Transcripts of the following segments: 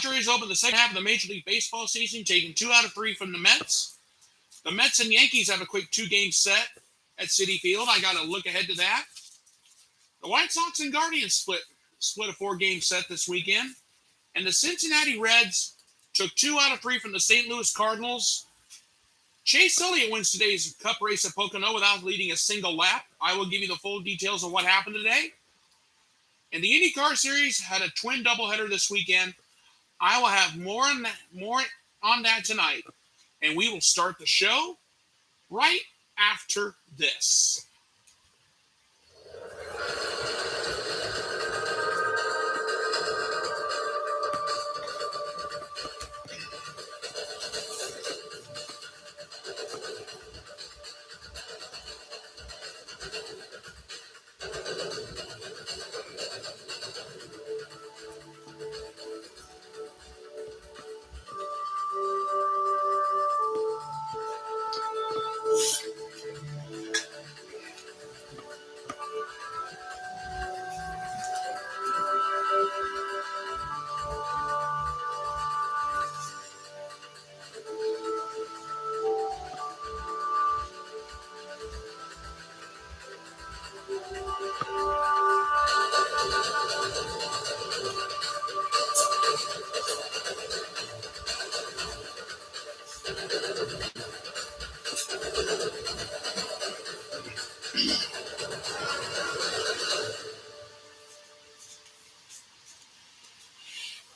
Padres opened the second half of the Major League Baseball season, taking 2 out of 3 from the Mets. The Mets and Yankees have a quick 2-game set at Citi Field. I got to look ahead to that. The White Sox and Guardians split a 4-game set this weekend. And the Cincinnati Reds took 2 out of 3 from the St. Louis Cardinals. Chase Elliott wins today's Cup race at Pocono without leading a single lap. I will give you the full details of what happened today. And the IndyCar Series had a twin doubleheader this weekend. I will have more on that tonight. And we will start the show right after this.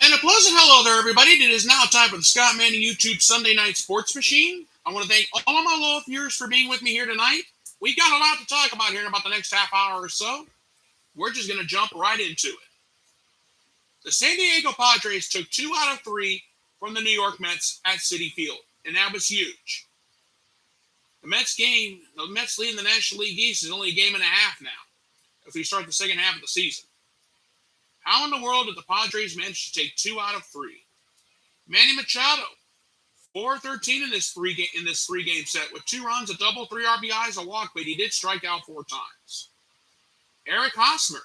And a pleasant hello there, everybody. It is now time for the Scott Manning YouTube Sunday Night Sports Machine. I want to thank all of my loyal viewers for being with me here tonight. We got a lot to talk about here in about the next half hour or so. We're just going to jump right into it. The San Diego Padres took 2 out of 3 from the New York Mets at Citi Field, and that was huge. The Mets leading the National League East is only a game and a half now, if we start the second half of the season. How in the world did the Padres manage to take 2 out of 3? Manny Machado, 4-13 in this three-game set with 2 runs, a double, 3 RBIs, a walk, but he did strike out 4 times. Eric Hosmer,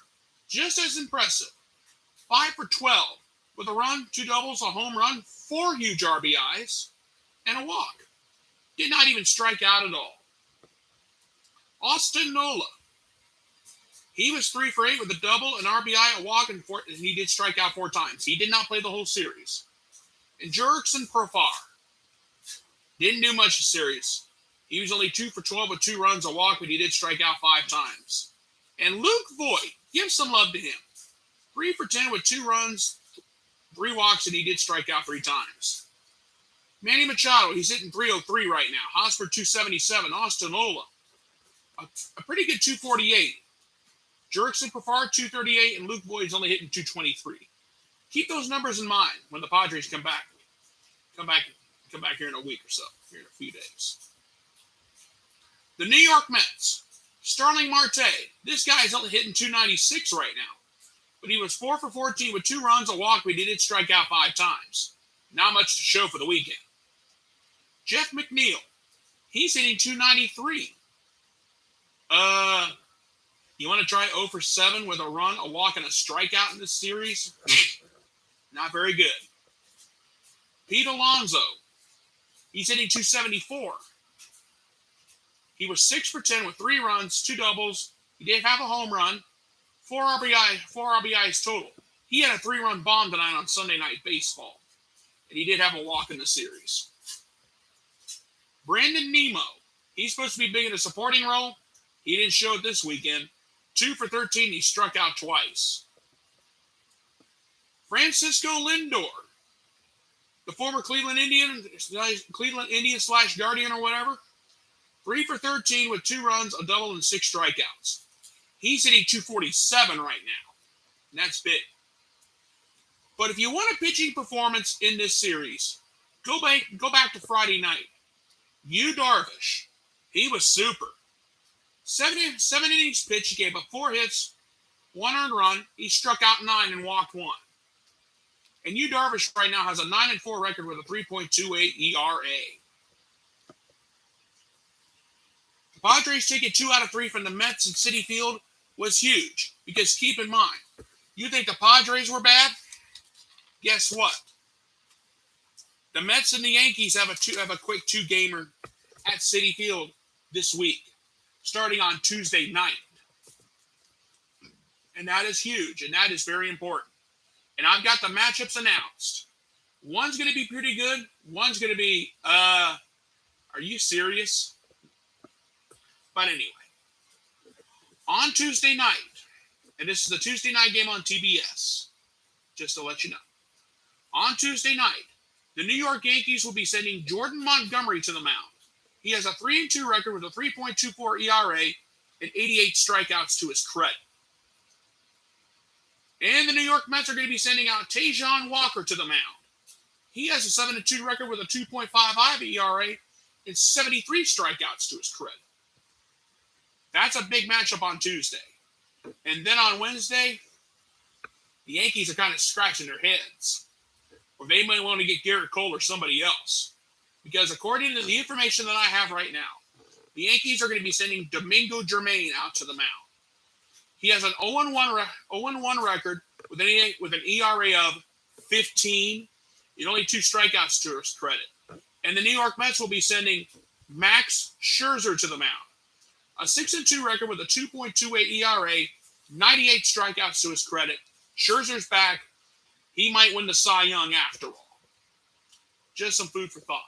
just as impressive, 5 for 12 with a run, 2 doubles, a home run, 4 huge RBIs, and a walk. Did not even strike out at all. Austin Nola, he was 3 for 8 with a double, an RBI, a walk, and he did strike out 4 times. He did not play the whole series. And Jurickson Profar didn't do much of the series. He was only 2 for 12 with 2 runs, a walk, but he did strike out 5 times. And Luke Voigt, give some love to him. 3 for 10 with 2 runs, 3 walks, and he did strike out 3 times. Manny Machado, he's hitting 303 right now. Hosmer 277. Austin Nola, a pretty good 248. Jurickson Profar 238, and Luke Voigt's only hitting 223. Keep those numbers in mind when the Padres come back here in a week or so, here in a few days. The New York Mets, Starling Marte. This guy is only hitting 296 right now, but he was 4 for 14 with 2 runs, a walk, but he did strike out 5 times. Not much to show for the weekend. Jeff McNeil, he's hitting 293. You want to try 0 for 7 with a run, a walk, and a strikeout in this series? Not very good. Pete Alonso, he's hitting 274. He was 6 for 10 with 3 runs, 2 doubles. He did have a home run, 4 RBIs total. He had a 3-run bomb tonight on Sunday Night Baseball, and he did have a walk in the series. Brandon Nimmo, he's supposed to be big in a supporting role. He didn't show it this weekend. 2 for 13, he struck out twice. Francisco Lindor, the former Cleveland Indian / Guardian or whatever, 3 for 13 with 2 runs, a double, and 6 strikeouts. He's hitting 247 right now, and that's big. But if you want a pitching performance in this series, go back to Friday night. Yu Darvish, he was super. 7 innings pitched, he gave up 4 hits, 1 earned run. He struck out 9 and walked 1. And Yu Darvish right now has a 9-4 record with a 3.28 ERA. The Padres taking 2 out of 3 from the Mets at Citi Field was huge. Because keep in mind, you think the Padres were bad? Guess what? The Mets and the Yankees have a quick 2-gamer at Citi Field this week, starting on Tuesday night. And that is huge, and that is very important. And I've got the matchups announced. One's going to be pretty good. One's going to be, are you serious? But anyway, on Tuesday night, and this is the Tuesday night game on TBS, just to let you know. On Tuesday night, the New York Yankees will be sending Jordan Montgomery to the mound. He has a 3-2 record with a 3.24 ERA and 88 strikeouts to his credit. And the New York Mets are going to be sending out Taijuan Walker to the mound. He has a 7-2 record with a 2.55 ERA and 73 strikeouts to his credit. That's a big matchup on Tuesday. And then on Wednesday, the Yankees are kind of scratching their heads. Or they might want to get Garrett Cole or somebody else. Because according to the information that I have right now, the Yankees are going to be sending Domingo Germain out to the mound. He has an 0-1 record with an ERA of 15 and only 2 strikeouts to his credit. And the New York Mets will be sending Max Scherzer to the mound. A 6-2 record with a 2.28 ERA, 98 strikeouts to his credit. Scherzer's back. He might win the Cy Young after all. Just some food for thought.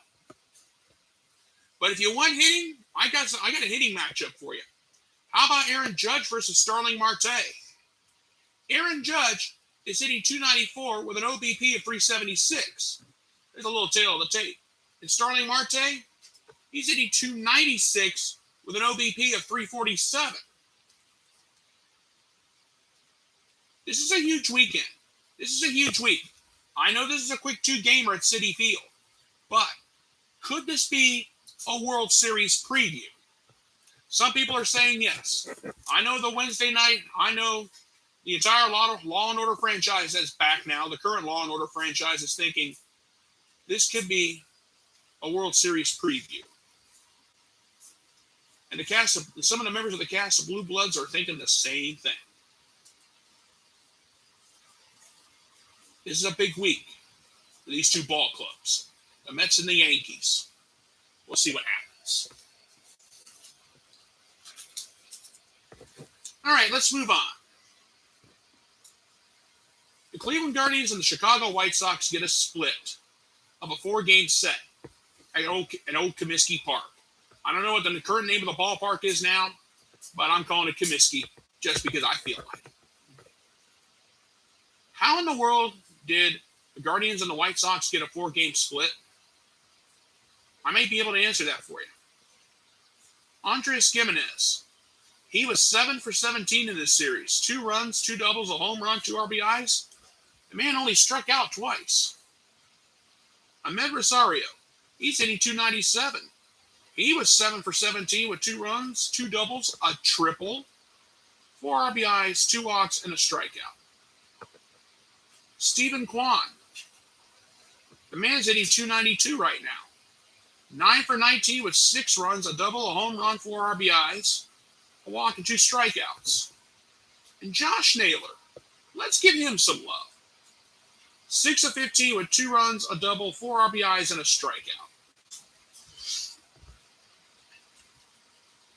But if you want hitting, I got a hitting matchup for you. How about Aaron Judge versus Starling Marte? Aaron Judge is hitting .294 with an OBP of 376. There's a little tail of the tape. And Starling Marte, he's hitting .296 with an OBP of 347. This is a huge weekend. This is a huge week. I know this is a quick 2-gamer at Citi Field, but could this be a World Series preview? Some people are saying yes. I know the Wednesday night, I know the entire Law & Order franchise is back now. The current Law & Order franchise is thinking this could be a World Series preview. And some of the members of the cast of Blue Bloods are thinking the same thing. This is a big week for these two ball clubs, the Mets and the Yankees. We'll see what happens. All right, let's move on. The Cleveland Guardians and the Chicago White Sox get a split of a 4-game set at Old Comiskey Park. I don't know what the current name of the ballpark is now, but I'm calling it Comiskey just because I feel like it. How in the world did the Guardians and the White Sox get a 4-game split? I may be able to answer that for you. Andres Gimenez, he was 7 for 17 in this series. 2 runs, 2 doubles, a home run, 2 RBIs. The man only struck out twice. Ahmed Rosario, he's hitting .297. He was 7 for 17 with 2 runs, 2 doubles, a triple, 4 RBIs, 2 walks, and a strikeout. Stephen Kwan, the man's hitting .292 right now. 9 for 19 with 6 runs, a double, a home run, 4 RBIs, a walk, and 2 strikeouts. And Josh Naylor, let's give him some love. 6 of 15 with 2 runs, a double, 4 RBIs, and a strikeout.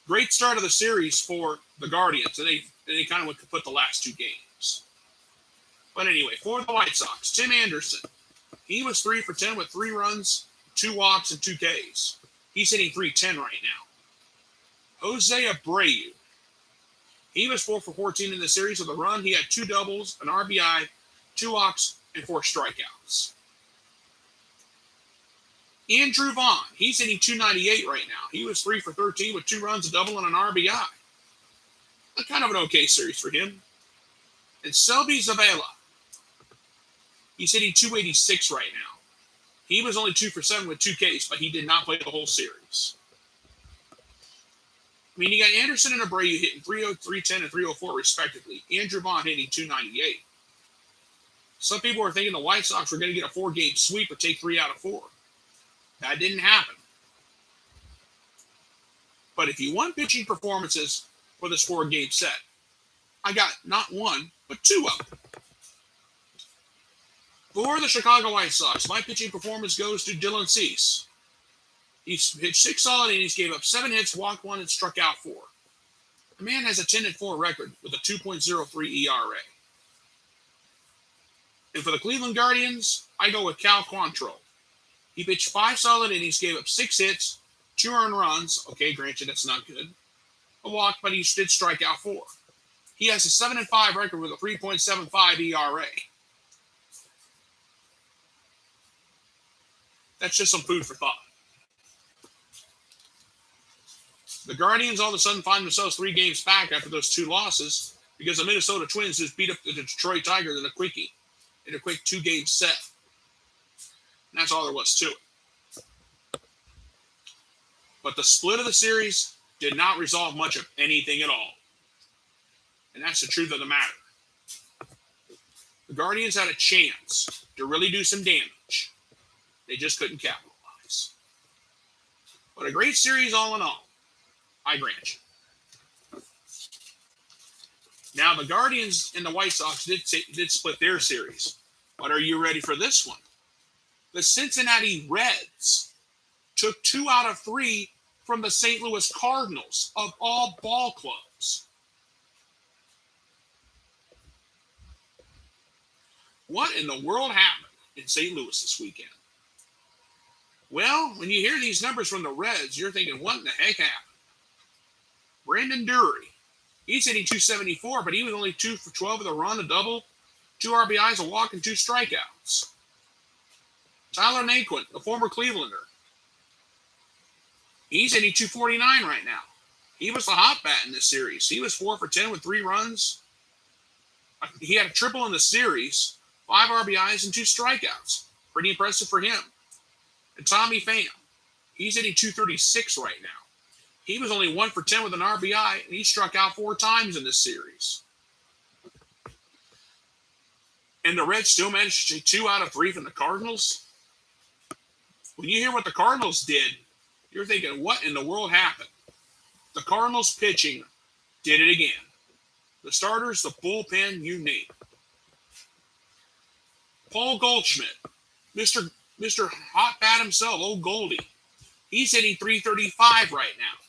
Great start of the series for the Guardians, and they kind of put the last 2 games. But anyway, for the White Sox, Tim Anderson, he was 3 for 10 with 3 runs, 2 walks, and 2 Ks. He's hitting .310 right now. Jose Abreu, he was 4 for 14 in the series with a run. He had 2 doubles, an RBI, 2 walks, and 4 strikeouts. Andrew Vaughn, he's hitting .298 right now. He was 3 for 13 with 2 runs, a double, and an RBI. A kind of an okay series for him. And Selby Zavala, he's hitting .286 right now. He was only 2 for 7 with 2 Ks, but he did not play the whole series. I mean, you got Anderson and Abreu hitting .30, .310, and .304 respectively. Andrew Vaughn hitting .298. Some people were thinking the White Sox were going to get a 4-game sweep or take 3 out of 4. That didn't happen. But if you want pitching performances for this 4-game set, I got not 1, but 2 of them. For the Chicago White Sox, my pitching performance goes to Dylan Cease. He pitched 6 solid innings, gave up 7 hits, walked 1, and struck out 4. The man has a 10-4 record with a 2.03 ERA. And for the Cleveland Guardians, I go with Cal Quantrill. He pitched 5 solid innings, gave up 6 hits, 2 earned runs. Okay, granted, that's not good. A walk, but he did strike out 4. He has a 7-5 record with a 3.75 ERA. That's just some food for thought. The Guardians all of a sudden find themselves 3 games back after those 2 losses because the Minnesota Twins just beat up the Detroit Tigers in a quickie, in a quick 2-game set. And that's all there was to it. But the split of the series did not resolve much of anything at all. And that's the truth of the matter. The Guardians had a chance to really do some damage. They just couldn't capitalize. But a great series all in all, I grant you. Now, the Guardians and the White Sox did split their series. But are you ready for this one? The Cincinnati Reds took 2 out of 3 from the St. Louis Cardinals of all ball clubs. What in the world happened in St. Louis this weekend? Well, when you hear these numbers from the Reds, you're thinking, what in the heck happened? Brandon Drury, he's hitting 274, but he was only 2 for 12 with a run, a double, 2 RBIs, a walk, and 2 strikeouts. Tyler Naquin, the former Clevelander, he's hitting 249 right now. He was the hot bat in this series. He was 4 for 10 with 3 runs. He had a triple in the series, 5 RBIs, and 2 strikeouts. Pretty impressive for him. And Tommy Pham, he's hitting 236 right now. He was only 1 for 10 with an RBI, and he struck out 4 times in this series. And the Reds still managed to take 2 out of 3 from the Cardinals. When you hear what the Cardinals did, you're thinking, what in the world happened? The Cardinals pitching did it again. The starters, the bullpen, you name it. Paul Goldschmidt, Mr. Hot Bat himself, old Goldie. He's hitting 335 right now.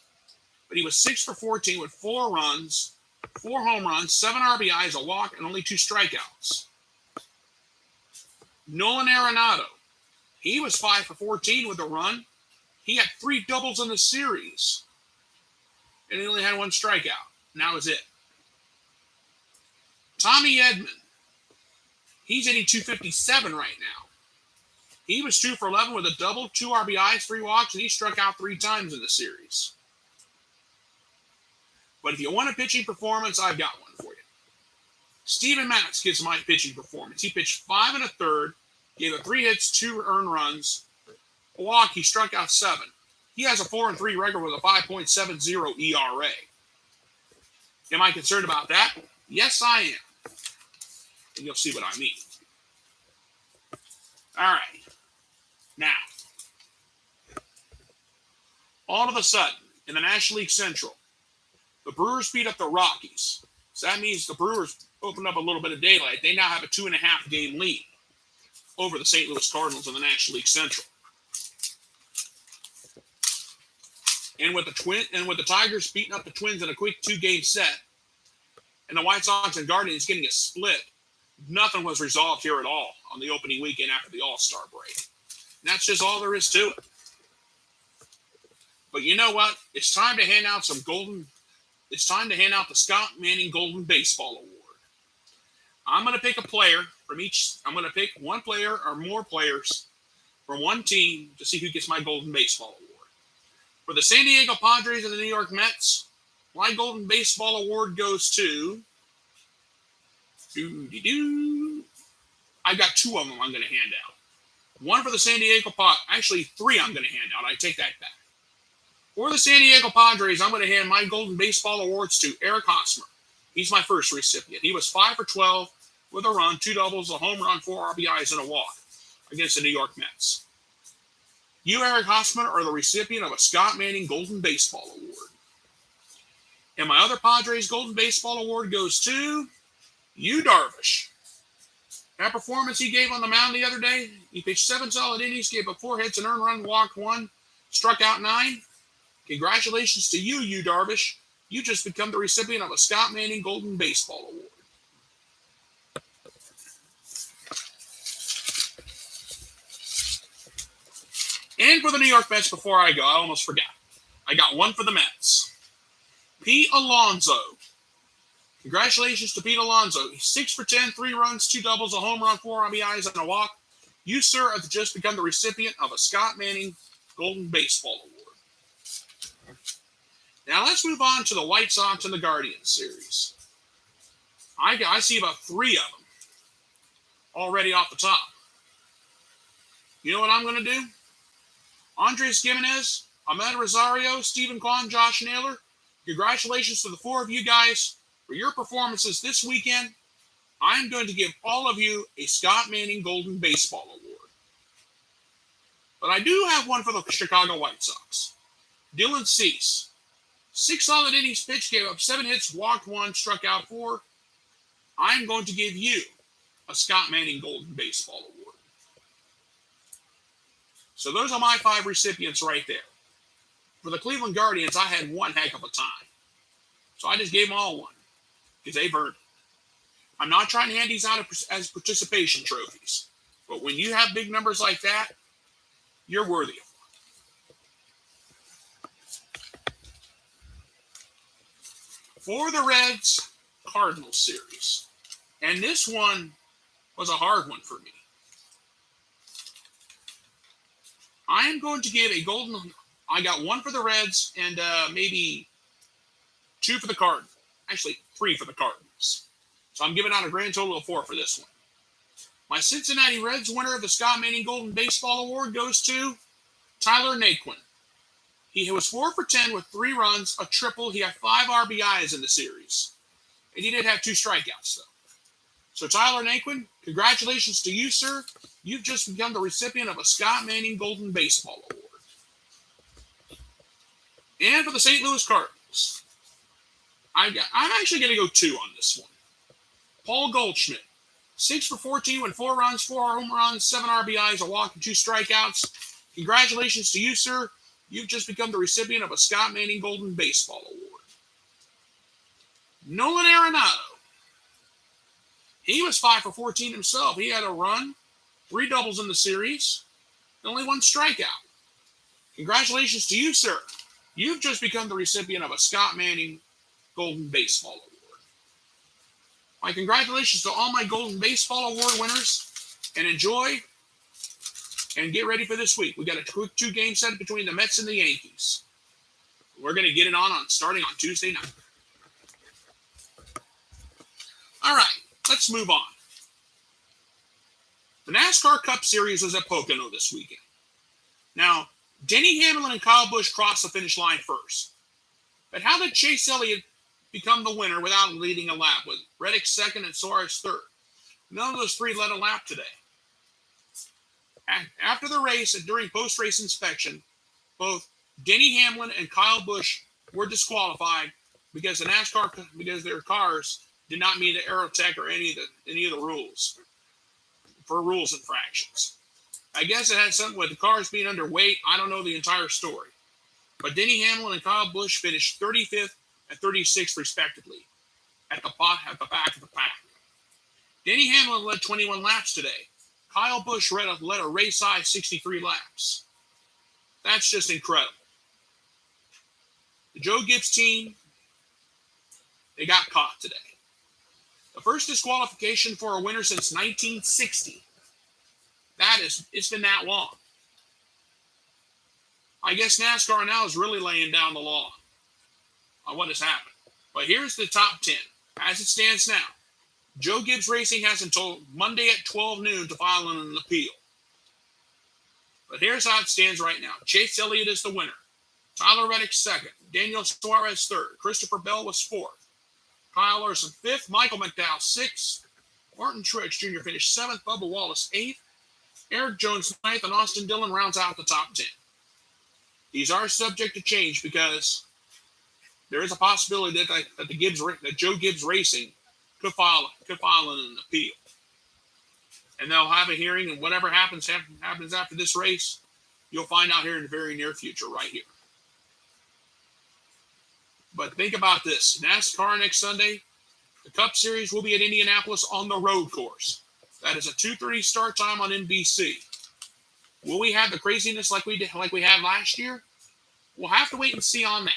But he was 6 for 14 with 4 runs, 4 home runs, 7 RBIs, a walk, and only 2 strikeouts. Nolan Arenado, he was 5 for 14 with a run. He had 3 doubles in the series. And he only had 1 strikeout. And that was it. Tommy Edman, he's hitting 257 right now. He was 2 for 11 with a double, 2 RBIs, 3 walks, and he struck out 3 times in the series. But if you want a pitching performance, I've got one for you. Steven Matz gets my pitching performance. He pitched 5 1/3, gave up 3 hits, 2 earned runs, a walk. He struck out 7. He has a 4-3 record with a 5.70 ERA. Am I concerned about that? Yes, I am. And you'll see what I mean. All right. Now, all of a sudden, in the National League Central, the Brewers beat up the Rockies. So that means the Brewers opened up a little bit of daylight. They now have a 2.5 game lead over the St. Louis Cardinals in the National League Central. And with the Tigers beating up the Twins in a quick 2-game set, and the White Sox and Guardians getting a split, nothing was resolved here at all on the opening weekend after the All-Star break. And that's just all there is to it. But you know what? It's time to hand out the Scott Manning Golden Baseball Award. I'm going to pick a player from each. I'm going to pick one player or more players from one team to see who gets my Golden Baseball Award. For the San Diego Padres and the New York Mets, my Golden Baseball Award goes to. I've got 2 of them I'm going to hand out. One for the San Diego Padres. Actually, 3 I'm going to hand out. I take that back. For the San Diego Padres, I'm going to hand my Golden Baseball Awards to Eric Hosmer. He's my first recipient. He was 5 for 12 with a run, 2 doubles, a home run, 4 RBIs, and a walk against the New York Mets. You, Eric Hosmer, are the recipient of a Scott Manning Golden Baseball Award. And my other Padres Golden Baseball Award goes to you, Darvish. That performance he gave on the mound the other day, he pitched 7 solid innings, gave up 4 hits, an earned run, walked 1, struck out 9. Congratulations to you, Yu Darvish. You just become the recipient of a Scott Manning Golden Baseball Award. And for the New York Mets, before I go, I almost forgot. I got one for the Mets. Pete Alonso. Congratulations to Pete Alonso. 6 for 10, 3 runs, 2 doubles, a home run, 4 RBIs, and a walk. You, sir, have just become the recipient of a Scott Manning Golden Baseball Award. Now let's move on to the White Sox and the Guardians series. I see about 3 of them already off the top. You know what I'm going to do? Andres Gimenez, Ahmed Rosario, Stephen Kwan, Josh Naylor, congratulations to the 4 of you guys for your performances this weekend. I'm going to give all of you a Scott Manning Golden Baseball Award. But I do have one for the Chicago White Sox. Dylan Cease. 6 solid innings pitched, gave up 7 hits, walked 1, struck out 4. I'm going to give you a Scott Manning Golden Baseball Award. So those are my 5 recipients right there. For the Cleveland Guardians, I had one heck of a time. So I just gave them all one because they've earned it. I'm not trying to hand these out as participation trophies. But when you have big numbers like that, you're worthy of one. For the Reds Cardinals series. And this one was a hard one for me. I am going to give a golden. I got 1 for the Reds and maybe 2 for the Cardinals. Actually, 3 for the Cardinals. So I'm giving out a grand total of 4 for this one. My Cincinnati Reds winner of the Scott Manning Golden Baseball Award goes to Tyler Naquin. He was 4 for 10 with 3 runs, a triple. He had 5 RBIs in the series. And he did have 2 strikeouts, though. So Tyler Naquin, congratulations to you, sir. You've just become the recipient of a Scott Manning Golden Baseball Award. And for the St. Louis Cardinals, I'm actually going to go 2 on this one. Paul Goldschmidt, 6 for 14 with 4 runs, 4 home runs, 7 RBIs, a walk, and 2 strikeouts. Congratulations to you, sir. You've just become the recipient of a Scott Manning Golden Baseball Award. Nolan Arenado. He was 5 for 14 himself. He had a run, 3 doubles in the series, and only 1 strikeout. Congratulations to you, sir. You've just become the recipient of a Scott Manning Golden Baseball Award. My congratulations to all my Golden Baseball Award winners, and enjoy and get ready for this week. We got a quick 2-game set between the Mets and the Yankees. We're going to get it on starting on Tuesday night. All right. Let's move on. The NASCAR Cup Series was at Pocono this weekend. Now, Denny Hamlin and Kyle Busch crossed the finish line first. But how did Chase Elliott become the winner without leading a lap, with Reddick second and Suarez third? None of those 3 led a lap today. After the race and during post-race inspection, both Denny Hamlin and Kyle Busch were disqualified because their cars did not meet the Aerotech or any of the rules for rules infractions. I guess it had something with the cars being underweight. I don't know the entire story. But Denny Hamlin and Kyle Busch finished 35th and 36th respectively at the back of the pack. Denny Hamlin led 21 laps today. Kyle Busch led a race-high 63 laps. That's just incredible. The Joe Gibbs team, they got caught today. The first disqualification for a winner since 1960. It's been that long. I guess NASCAR now is really laying down the law on what has happened. But here's the top 10. As it stands now, Joe Gibbs Racing has until Monday at 12 noon to file an appeal. But here's how it stands right now. Chase Elliott is the winner. Tyler Reddick second. Daniel Suarez third. Christopher Bell was fourth. Kyle Larson 5th, Michael McDowell 6th, Martin Truex Jr. finished 7th, Bubba Wallace 8th, Eric Jones 9th, and Austin Dillon rounds out the top 10. These are subject to change because there is a possibility that Joe Gibbs Racing could file an appeal. and they'll have a hearing, and whatever happens after this race, you'll find out here in the very near future, right here. But think about this: NASCAR next Sunday, the Cup Series will be at Indianapolis on the road course. That is a 2:30 start time on NBC. Will we have the craziness like we had last year? We'll have to wait and see on that.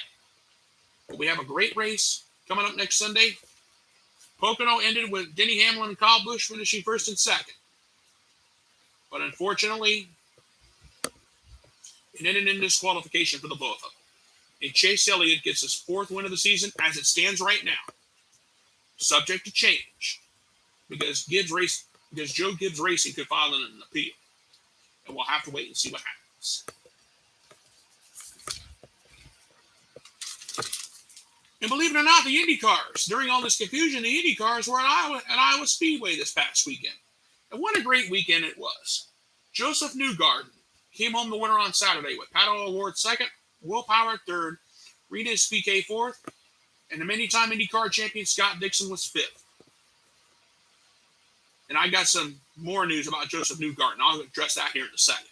But we have a great race coming up next Sunday. Pocono ended with Denny Hamlin and Kyle Busch finishing first and second. But unfortunately, it ended in disqualification for the both of them. And Chase Elliott gets his 4th win of the season as it stands right now. Subject to change. Because Joe Gibbs Racing could file an appeal. And we'll have to wait and see what happens. And believe it or not, the Indy cars, during all this confusion, the Indy cars were at Iowa Speedway this past weekend. And what a great weekend it was. Joseph Newgarden came home the winner on Saturday with Pato O'Ward 2nd, Will Power 3rd, Rinus VeeKay 4th, and the many-time IndyCar champion Scott Dixon was 5th. And I got some more news about Joseph Newgarden. I'll address that here in a second.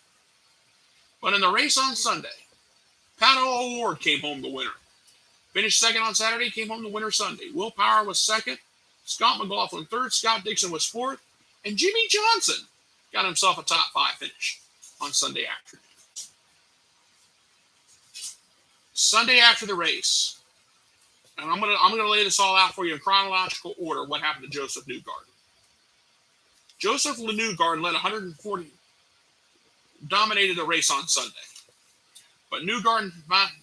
But in the race on Sunday, Pato O'Ward came home the winner. Finished 2nd on Saturday, came home the winner Sunday. Will Power was 2nd, Scott McLaughlin 3rd, Scott Dixon was 4th, and Jimmy Johnson got himself a top 5 finish on Sunday afternoon. Sunday after the race, and I'm gonna lay this all out for you in chronological order. What happened to Joseph Newgarden? Joseph Newgarden led 140, dominated the race on Sunday. But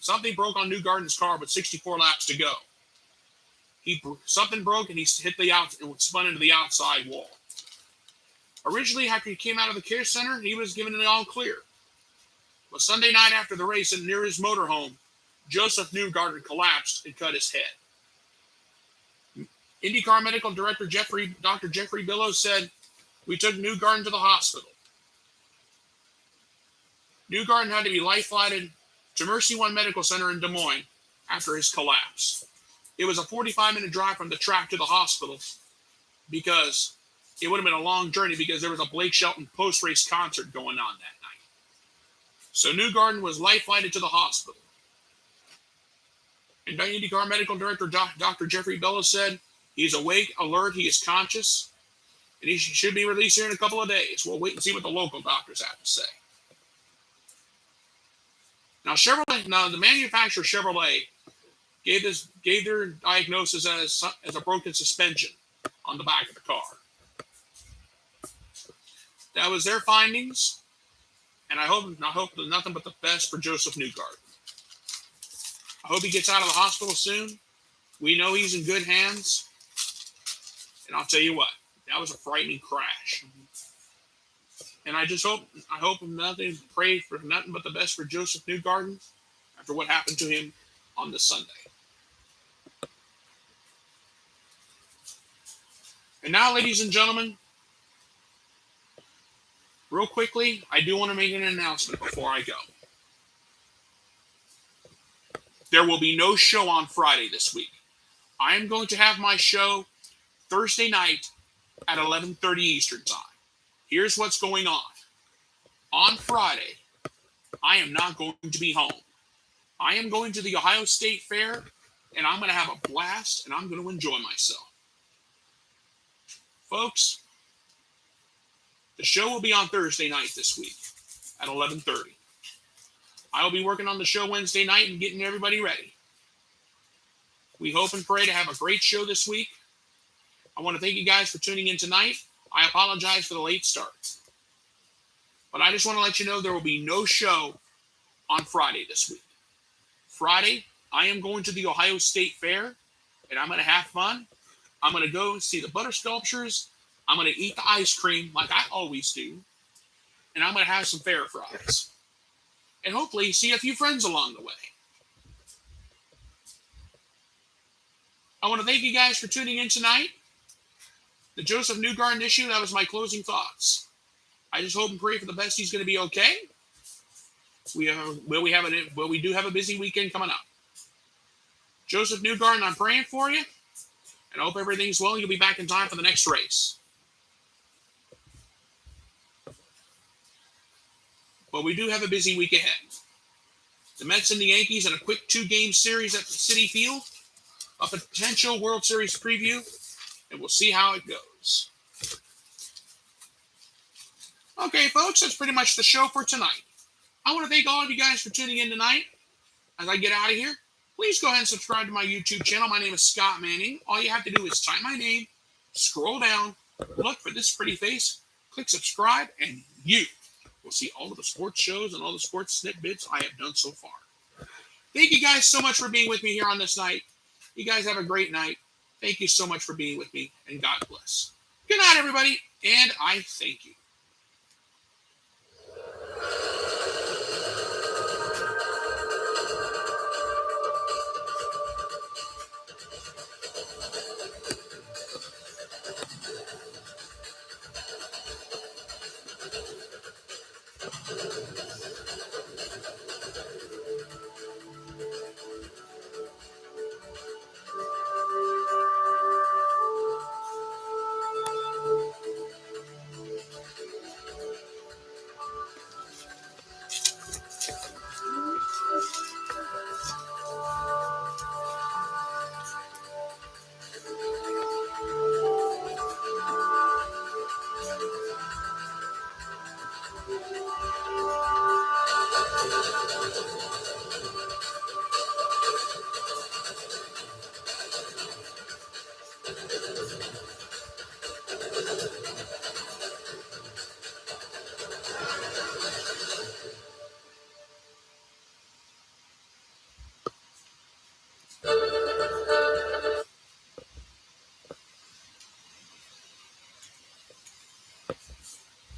something broke on Newgarden's car with 64 laps to go. Something broke and he hit and spun into the outside wall. Originally, after he came out of the care center, he was given an all clear. But Sunday night after the race and near his motorhome, Joseph Newgarden collapsed and cut his head. IndyCar medical director Dr. Jeffrey Billows said, "We took Newgarden to the hospital. Newgarden had to be life-flighted to Mercy One Medical Center in Des Moines after his collapse. It was a 45-minute drive from the track to the hospital because it would have been a long journey because there was a Blake Shelton post-race concert going on that night. So Newgarden was life-flighted to the hospital. And IndyCar medical director Dr. Jeffrey Bellows said, "He's awake, alert, he is conscious, and he should be released here in a couple of days." We'll wait and see what the local doctors have to say. Now, the manufacturer Chevrolet gave their diagnosis as a broken suspension on the back of the car. That was their findings, and I hope nothing but the best for Joseph Newgarden. I hope he gets out of the hospital soon. We know he's in good hands, and I'll tell you what, that was a frightening crash. And I pray for nothing but the best for Joseph Newgarden after what happened to him on this Sunday. And now, ladies and gentlemen, real quickly, I do want to make an announcement before I go. There will be no show on Friday this week. I am going to have my show Thursday night at 11:30 Eastern Time. Here's what's going on. On Friday, I am not going to be home. I am going to the Ohio State Fair, and I'm going to have a blast, and I'm going to enjoy myself. Folks, the show will be on Thursday night this week at 11:30. I will be working on the show Wednesday night and getting everybody ready. We hope and pray to have a great show this week. I want to thank you guys for tuning in tonight. I apologize for the late start. But I just want to let you know there will be no show on Friday this week. Friday, I am going to the Ohio State Fair, and I'm going to have fun. I'm going to go see the butter sculptures. I'm going to eat the ice cream like I always do. And I'm going to have some fair fries. And hopefully see a few friends along the way. I want to thank you guys for tuning in tonight. The Joseph Newgarden issue, that was my closing thoughts. I just hope and pray for the best he's going to be okay. We do have a busy weekend coming up. Joseph Newgarden, I'm praying for you. And I hope everything's well. You'll be back in time for the next race. but we do have a busy week ahead. The Mets and the Yankees in a quick 2-game series at the Citi Field, a potential World Series preview, and we'll see how it goes. Okay, folks, that's pretty much the show for tonight. I want to thank all of you guys for tuning in tonight. As I get out of here, please go ahead and subscribe to my YouTube channel. My name is Scott Manning. All you have to do is type my name, scroll down, look for this pretty face, click subscribe, and you will see all of the sports shows and all the sports snippets I have done so far. Thank you guys so much for being with me here on this night. You guys have a great night. Thank you so much for being with me, and God bless. Good night, everybody, and I thank you.